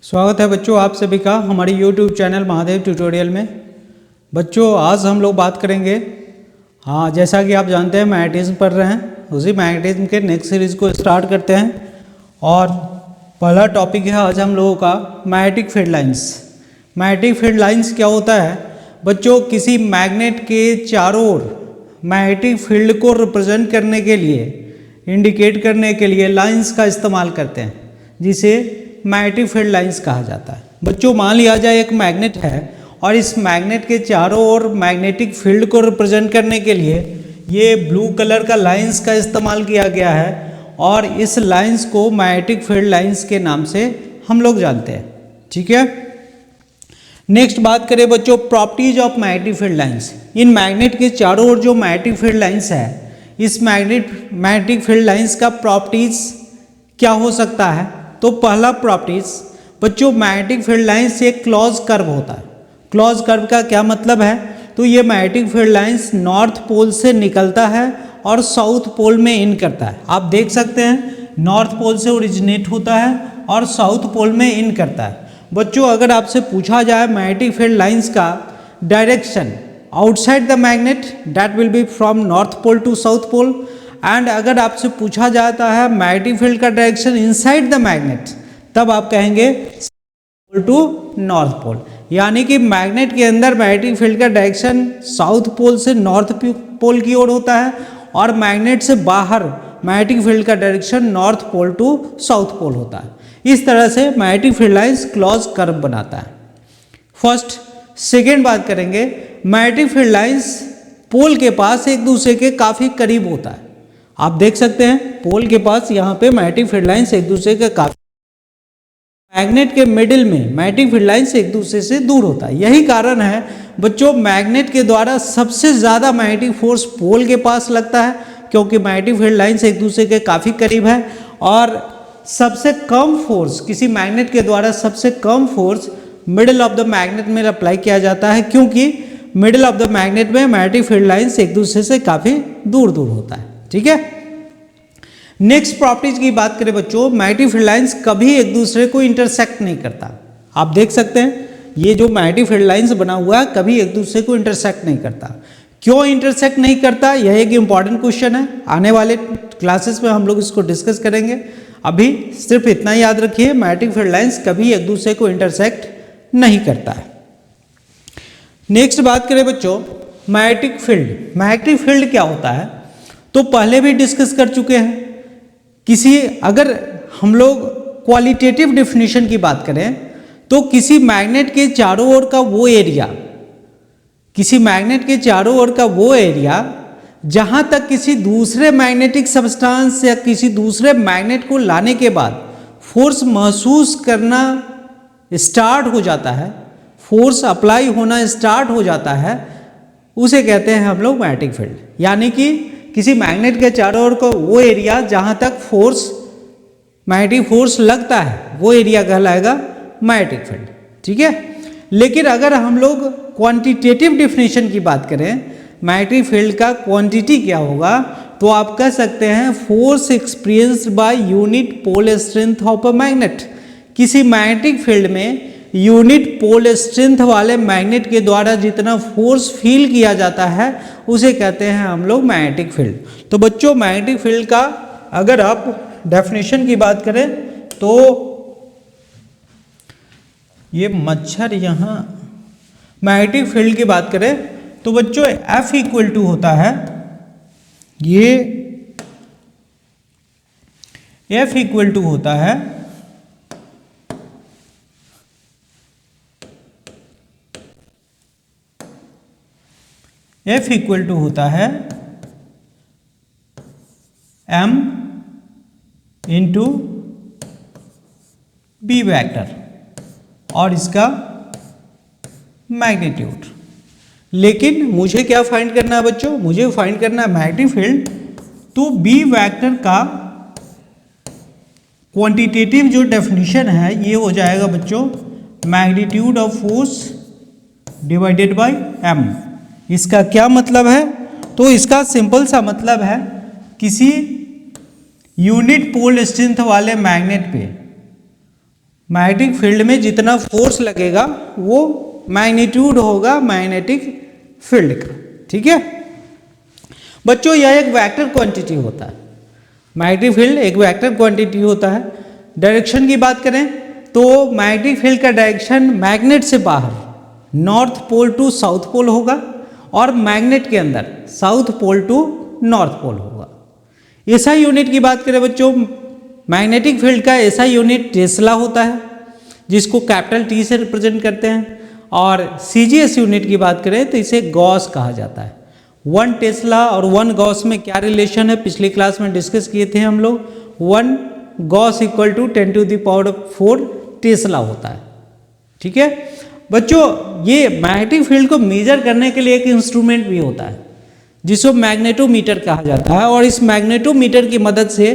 स्वागत है बच्चों आप सभी का हमारे YouTube चैनल महादेव ट्यूटोरियल में। बच्चों आज हम लोग बात करेंगे, जैसा कि आप जानते हैं मैग्नेटिज्म पढ़ रहे हैं, उसी मैग्नेटिज्म के नेक्स्ट सीरीज को स्टार्ट करते हैं। और पहला टॉपिक है आज हम लोगों का magnetic field lines. Magnetic field lines क्या होता है बच्चों? किसी मैग्नेट के चारों ओर मैग्नेटिक फील्ड को रिप्रेजेंट करने के लिए, इंडिकेट करने के लिए लाइंस का इस्तेमाल करते हैं, जिसे मैग्नेटिक फील्ड लाइंस कहा जाता है। बच्चों मान लिया जाए एक मैग्नेट है और इस मैग्नेट के चारों ओर मैग्नेटिक फील्ड को रिप्रेजेंट करने के लिए ये ब्लू कलर का लाइंस का इस्तेमाल किया गया है और इस लाइंस को मैग्नेटिक फील्ड लाइंस के नाम से हम लोग जानते हैं। ठीक है, नेक्स्ट बात करें बच्चों properties of magnetic field lines. In magnet के चारों ओर जो मैग्नेटिक फील्ड लाइंस है, इस मैग्नेटिक फील्ड लाइंस का प्रॉपर्टीज क्या हो सकता है? तो पहला प्रॉपर्टीज बच्चों मैग्नेटिक फील्ड लाइंस एक क्लोज कर्व होता है। क्लोज कर्व का क्या मतलब है? तो ये magnetic field lines north pole से निकलता है और साउथ पोल में इन करता है। आप देख सकते हैं नॉर्थ पोल से ओरिजिनेट होता है और साउथ पोल में इन करता है। बच्चों अगर आपसे पूछा जाए मैग्नेटिक फील्ड लाइंस का direction outside the magnet, that will be from north pole to south pole. And अगर आपसे पूछा जाता है मैग्नेटिक फील्ड का डायरेक्शन इनसाइड द मैग्नेट, तब आप कहेंगे पोल टू नॉर्थ पोल। यानी कि मैग्नेट के अंदर मैग्नेटिक फील्ड का डायरेक्शन साउथ पोल से नॉर्थ पोल की ओर होता है और मैग्नेट से बाहर मैग्नेटिक फील्ड का direction north pole to south pole होता है। इस तरह से magnetic field lines close curve बनाता है। फर्स्ट। सेकेंड बात करेंगे, मैग्नेटिक फील्ड लाइंस पोल के पास एक दूसरे के काफी करीब होता है। आप देख सकते हैं पोल के पास यहाँ पे मैग्नेटिक फील्ड लाइंस एक दूसरे के काफी, मैग्नेट के मिडिल में मैग्नेटिक फील्ड लाइंस एक दूसरे से दूर होता है। यही कारण है बच्चों मैग्नेट के द्वारा सबसे ज्यादा मैग्नेटिक फोर्स पोल के पास लगता है, क्योंकि मैग्नेटिक फील्ड लाइंस एक दूसरे के काफी करीब है। और सबसे कम फोर्स किसी मैग्नेट के द्वारा सबसे कम force middle of the magnet में अप्लाई किया जाता है, क्योंकि मिडिल ऑफ द मैग्नेट में मैग्नेटिक फील्ड लाइंस एक दूसरे से काफी दूर दूर होता है। ठीक है, नेक्स्ट प्रॉपर्टीज की बात करें बच्चों, मैग्नेटिक फील्ड लाइंस कभी एक दूसरे को इंटरसेक्ट नहीं करता। आप देख सकते हैं ये जो मैग्नेटिक फील्ड लाइंस बना हुआ है कभी एक दूसरे को इंटरसेक्ट नहीं करता। क्यों इंटरसेक्ट नहीं करता? यह एक इंपॉर्टेंट क्वेश्चन है, आने वाले क्लासेस में हम लोग इसको डिस्कस करेंगे। अभी सिर्फ इतना याद रखिए मैग्नेटिक फील्ड लाइंस कभी एक दूसरे को इंटरसेक्ट नहीं करता है। नेक्स्ट बात करें बच्चों मैग्नेटिक फील्ड। मैग्नेटिक फील्ड क्या होता है तो पहले भी डिस्कस कर चुके हैं। अगर हम लोग क्वालिटेटिव डेफिनेशन की बात करें तो किसी मैग्नेट के चारों ओर का वो एरिया, किसी मैग्नेट के चारों ओर का वो एरिया जहां तक किसी दूसरे मैग्नेटिक सब्सटेंस या किसी दूसरे मैग्नेट को लाने के बाद फोर्स महसूस करना स्टार्ट हो जाता है, फोर्स अप्लाई होना स्टार्ट हो जाता है, उसे कहते हैं हम लोग मैग्नेटिक फील्ड। यानी कि किसी मैग्नेट के चारों ओर को वो एरिया जहां तक फोर्स मैग्नेटिक फोर्स लगता है वो एरिया कहलाएगा मैग्नेटिक फील्ड। ठीक है, लेकिन अगर हम लोग क्वांटिटेटिव डेफिनेशन की बात करें मैग्नेटिक फील्ड का क्वांटिटी क्या होगा, तो आप कह सकते हैं force experienced by unit pole strength of a magnet. किसी मैग्नेटिक फील्ड में यूनिट पोल स्ट्रेंथ वाले मैग्नेट के द्वारा जितना फोर्स फील किया जाता है उसे कहते हैं हम लोग मैग्नेटिक फील्ड। तो बच्चों मैग्नेटिक फील्ड का अगर आप डेफिनेशन की बात करें तो ये मच्छर यहाँ, मैग्नेटिक फील्ड की बात करें तो बच्चों F इक्वल टू होता है, ये F इक्वल टू होता है F इक्वल टू होता है M इंटू बी वेक्टर और इसका मैग्नीट्यूड। लेकिन मुझे क्या फाइंड करना है बच्चों? मुझे फाइंड करना है मैग्नेटिक फील्ड। तो बी वेक्टर का क्वांटिटेटिव जो डेफिनेशन है ये हो जाएगा बच्चों magnitude of force divided by M। इसका क्या मतलब है? तो इसका सिंपल सा मतलब है किसी यूनिट पोल स्ट्रेंथ वाले मैग्नेट पे मैग्नेटिक फील्ड में जितना फोर्स लगेगा वो मैग्नीट्यूड होगा मैग्नेटिक फील्ड का। ठीक है बच्चों, यह एक वेक्टर क्वांटिटी होता है। मैग्नेटिक फील्ड एक वेक्टर क्वांटिटी होता है। डायरेक्शन की बात करें तो मैग्नेटिक फील्ड का डायरेक्शन मैग्नेट से बाहर north pole to south pole होगा और मैग्नेट के अंदर south pole to north pole होगा। एसआई यूनिट की बात करें बच्चों, मैग्नेटिक फील्ड का एसआई यूनिट टेस्ला होता है जिसको कैपिटल टी से रिप्रेजेंट करते हैं। और सीजीएस यूनिट की बात करें तो इसे गॉस कहा जाता है। 1 टेस्ला और 1 गॉस में क्या रिलेशन है पिछली क्लास में डिस्कस किए थे हम लोग। 1 गॉस इक्वल टू 10⁴ टेस्ला होता है। ठीक है बच्चों, ये मैग्नेटिक फील्ड को मेजर करने के लिए एक इंस्ट्रूमेंट भी होता है जिसको मैग्नेटोमीटर कहा जाता है और इस मैग्नेटोमीटर की मदद से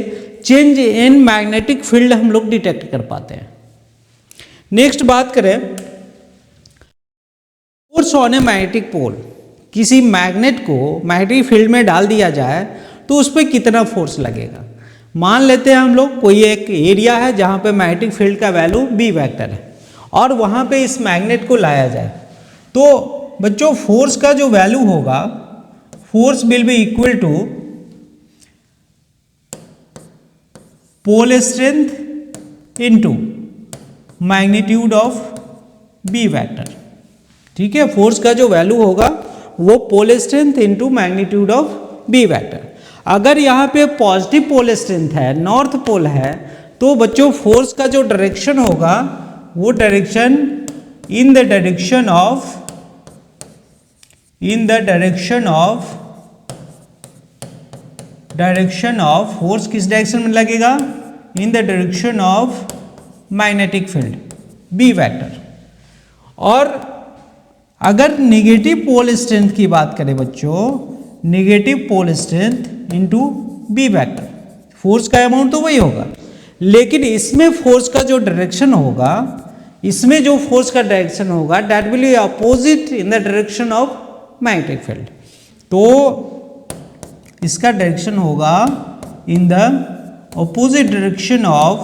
चेंज इन मैग्नेटिक फील्ड हम लोग डिटेक्ट कर पाते हैं। नेक्स्ट बात करें force on a magnetic pole. किसी मैग्नेट को मैग्नेटिक फील्ड में डाल दिया जाए तो उस पर कितना फोर्स लगेगा। मान लेते हैं हम लोग कोई एक एरिया है जहाँ पे मैग्नेटिक फील्ड का वैल्यू बी वेक्टर है और वहाँ पे इस मैग्नेट को लाया जाए तो बच्चों फोर्स का जो वैल्यू होगा, force will be equal to pole strength into magnitude of B vector. ठीक है, फोर्स का जो वैल्यू होगा वो pole strength into magnitude of B vector. अगर यहाँ पे पॉजिटिव पोल स्ट्रेंथ है, नॉर्थ पोल है, तो बच्चों फोर्स का जो डायरेक्शन होगा वो direction in the direction of force किस डायरेक्शन में लगेगा, in the direction of magnetic field B vector. और अगर निगेटिव पोल स्ट्रेंथ की बात करें बच्चों, negative pole strength into B vector, force का अमाउंट तो वही होगा लेकिन इसमें फोर्स का जो डायरेक्शन होगा, इसमें जो फोर्स का डायरेक्शन होगा that will be opposite in the direction of magnetic field. तो इसका डायरेक्शन होगा in the opposite direction of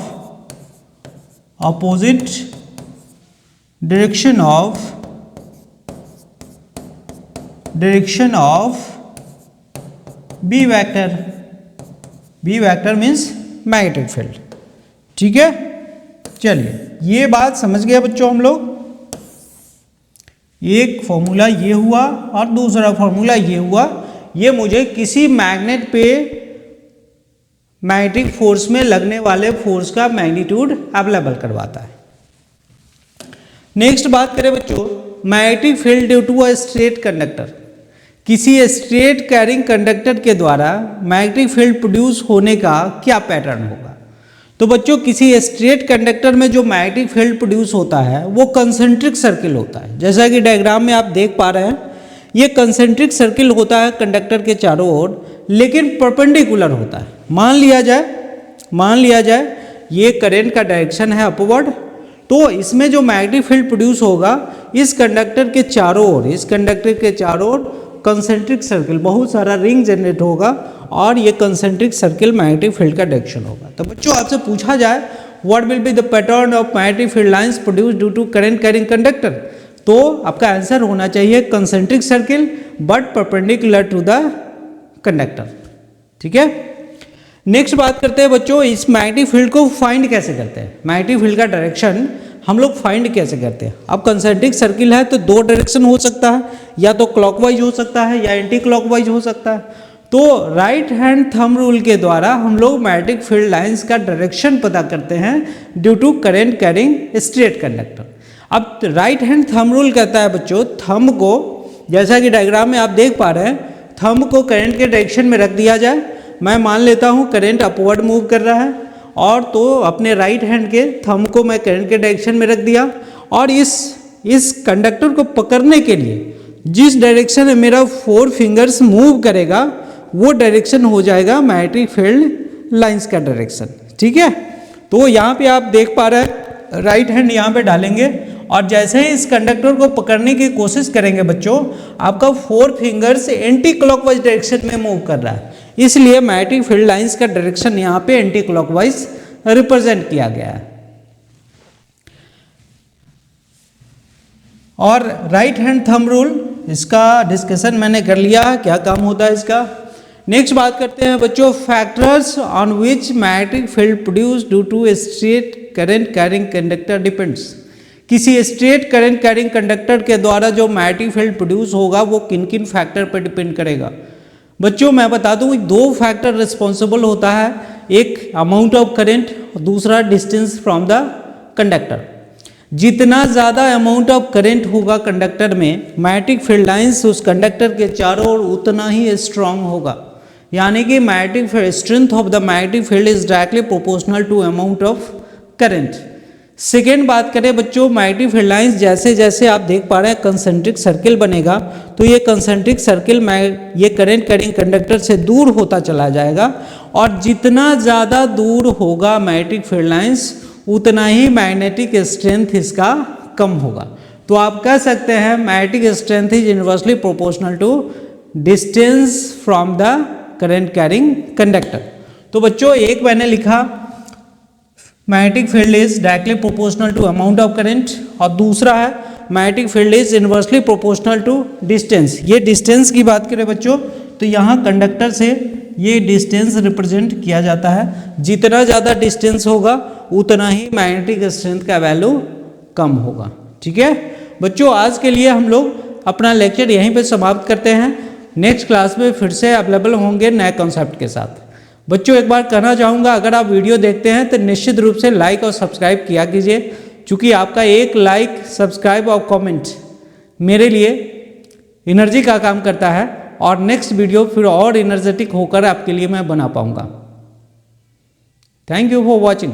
B vector. B vector means magnetic field. ठीक है, चलिए ये बात समझ गए बच्चों हम लोग। एक फॉर्मूला ये हुआ और दूसरा फॉर्मूला ये हुआ, ये मुझे किसी मैग्नेट पे मैग्नेटिक फोर्स में लगने वाले फोर्स का मैग्नीट्यूड अवेलेबल करवाता है। नेक्स्ट बात करें बच्चों, magnetic field due to a straight conductor. किसी स्ट्रेट कैरिंग कंडक्टर के द्वारा मैग्नेटिक फील्ड प्रोड्यूस होने का क्या पैटर्न होगा। तो बच्चों किसी स्ट्रेट कंडक्टर में जो मैग्नेटिक फील्ड प्रोड्यूस होता है वो कंसेंट्रिक सर्किल होता है। जैसा कि डायग्राम में आप देख पा रहे हैं, ये कंसेंट्रिक सर्किल होता है कंडक्टर के चारों ओर, लेकिन परपेंडिकुलर होता है। मान लिया जाए ये करंट का डायरेक्शन है अपवर्ड, तो इसमें जो मैग्नेटिक फील्ड प्रोड्यूस होगा इस कंडक्टर के चारों ओर कंसेंट्रिक सर्किल, बहुत सारा रिंग जनरेट होगा और ये कंसेंट्रिक सर्किल मैग्नेटिक फील्ड का डायरेक्शन होगा। तो बच्चों आपसे पूछा जाए what will be the pattern of magnetic field lines produce due to current carrying conductor, तो आपका आंसर होना चाहिए concentric circle but perpendicular to the conductor. ठीक है, नेक्स्ट बात करते हैं बच्चों, इस मैग्नेटिक फील्ड को फाइंड कैसे करते हैं। मैग्नेटिक फील्ड का डायरेक्शन हम लोग फाइंड कैसे करते हैं। अब कंसेंट्रिक सर्किल है तो दो डायरेक्शन हो सकता है, या तो क्लॉकवाइज हो सकता है या एंटी क्लॉकवाइज हो सकता है। तो राइट हैंड थंब रूल के द्वारा हम लोग मैग्नेटिक फील्ड लाइंस का डायरेक्शन पता करते हैं due to current carrying straight conductor. अब राइट हैंड थंब रूल कहता है बच्चों, थंब को जैसा कि डायग्राम में आप देख पा रहे हैं, थंब को करंट के डायरेक्शन में रख दिया जाए। मैं मान लेता हूँ करंट अपवर्ड मूव कर रहा है और तो अपने राइट हैंड के थंब को मैं करंट के डायरेक्शन में रख दिया और इस कंडक्टर को पकड़ने के लिए जिस डायरेक्शन में मेरा 4 फिंगर्स मूव करेगा वो डायरेक्शन हो जाएगा मैग्नेटिक फील्ड लाइंस का डायरेक्शन। ठीक है, तो यहाँ पे आप देख पा रहे हैं राइट हैंड यहाँ पे डालेंगे और जैसे ही इस कंडक्टर को पकड़ने की कोशिश करेंगे बच्चों, आपका 4 फिंगर्स एंटी क्लॉकवाइज डायरेक्शन में मूव कर रहा है, इसलिए मैग्नेटिक फील्ड लाइंस का डायरेक्शन यहाँ पे एंटी क्लॉकवाइज रिप्रेजेंट किया गया है। और राइट हैंड थंब रूल, इसका डिस्कशन मैंने कर लिया, क्या काम होता है इसका। नेक्स्ट बात करते हैं बच्चों, factors on which magnetic field produce due to straight current carrying conductor depends. किसी स्ट्रेट करंट कैरिंग कंडक्टर के द्वारा जो मैग्नेटिक फील्ड प्रोड्यूस होगा वो किन किन फैक्टर पर डिपेंड करेगा। बच्चों मैं बता दूं, दो फैक्टर रिस्पॉन्सिबल होता है, एक अमाउंट ऑफ करंट और दूसरा डिस्टेंस फ्रॉम द कंडक्टर। जितना ज़्यादा अमाउंट ऑफ करंट होगा कंडक्टर में, मैग्नेटिक फील्ड लाइंस उस कंडक्टर के चारों ओर उतना ही स्ट्रांग होगा, यानी कि magnetic strength of the magnetic field is directly proportional to amount of current. Second बात करें बच्चों, मैग्नेटिक फील्ड लाइंस जैसे जैसे आप देख पा रहे हैं कंसेंट्रिक सर्किल बनेगा, तो ये कंसेंट्रिक सर्किल ये करंट कैरिंग कंडक्टर से दूर होता चला जाएगा, और जितना ज़्यादा दूर होगा मैग्नेटिक फील्ड लाइंस उतना ही मैग्नेटिक स्ट्रेंथ इसका कम होगा। तो आप कह सकते हैं magnetic strength is inversely proportional to distance from the current carrying conductor. तो बच्चों एक मैंने लिखा magnetic field is directly proportional to amount of current, और दूसरा है magnetic field is inversely proportional to distance. ये डिस्टेंस की बात करें बच्चों, तो यहाँ कंडक्टर से ये डिस्टेंस रिप्रेजेंट किया जाता है, जितना ज़्यादा डिस्टेंस होगा उतना ही मैग्नेटिक स्ट्रेंथ का वैल्यू कम होगा। ठीक है बच्चों, आज के लिए हम लोग अपना लेक्चर यहीं पे समाप्त करते हैं। नेक्स्ट क्लास में फिर से अवेलेबल होंगे नए कॉन्सेप्ट के साथ। बच्चों एक बार कहना चाहूँगा, अगर आप वीडियो देखते हैं तो निश्चित रूप से लाइक और सब्सक्राइब किया कीजिए, क्योंकि आपका एक लाइक, सब्सक्राइब और कमेंट मेरे लिए एनर्जी का काम करता है, और नेक्स्ट वीडियो फिर और एनर्जेटिक होकर आपके लिए मैं बना पाऊँगा। Thank you for watching.